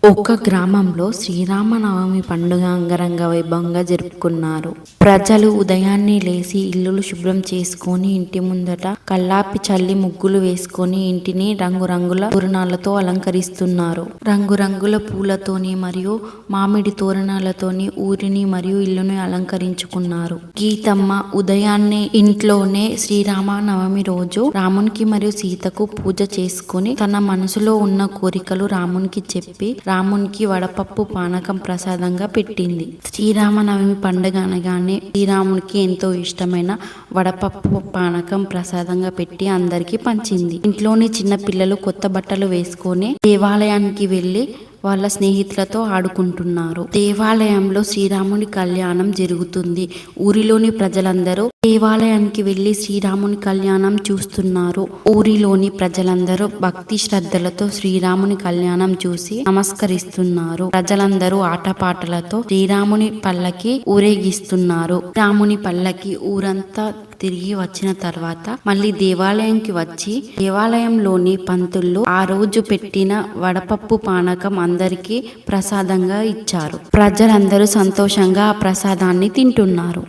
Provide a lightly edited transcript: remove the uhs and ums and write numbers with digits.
ఒక గ్రామంలో శ్రీరామనవమి పండుగ అంగరంగ వైభవంగా జరుపుకున్నారు. ప్రజలు ఉదయాన్నే లేచి ఇల్లులు శుభ్రం చేసుకొని ఇంటి ముందట కల్లాపి చల్లి ముగ్గులు వేసుకొని ఇంటిని రంగురంగుల తోరణాలతో అలంకరిస్తున్నారు. రంగురంగుల పూలతోని మరియు మామిడి తోరణాలతోని ఊరిని మరియు ఇల్లుని అలంకరించుకున్నారు. గీతమ్మ ఉదయాన్నే ఇంట్లోనే శ్రీరామనవమి రోజు రామునికి మరియు సీతకు పూజ చేసుకొని తన మనసులో ఉన్న కోరికలు రామునికి చెప్పి రామునికి వడపప్పు పానకం ప్రసాదంగా పెట్టింది. శ్రీరామనవమి పండుగ అనగానే శ్రీరామునికి ఎంతో ఇష్టమైన వడపప్పు పానకం ప్రసాదంగా పెట్టి అందరికీ పంచింది. ఇంట్లోని చిన్న పిల్లలు కొత్త బట్టలు వేసుకొని దేవాలయానికి వెళ్లి వాళ్ళ స్నేహితులతో ఆడుకుంటున్నారు. దేవాలయంలో శ్రీరాముని కళ్యాణం జరుగుతుంది. ఊరిలోని ప్రజలందరూ దేవాలయానికి వెళ్లి శ్రీరాముని కళ్యాణం చూస్తున్నారు. ఊరిలోని ప్రజలందరూ భక్తి శ్రద్ధలతో శ్రీరాముని కళ్యాణం చూసి నమస్కరిస్తున్నారు. ప్రజలందరూ ఆటపాటలతో శ్రీరాముని పల్లకి ఊరేగిస్తున్నారు. రాముని పల్లకి ఊరంతా తిరిగి వచ్చిన తర్వాత మళ్ళీ దేవాలయంకి వచ్చి దేవాలయంలోని పంతుళ్ళు ఆ రోజు పెట్టిన వడపప్పు పానకం అందరికీ ప్రసాదంగా ఇచ్చారు. ప్రజలందరూ సంతోషంగా ఆ ప్రసాదాన్ని తింటున్నారు.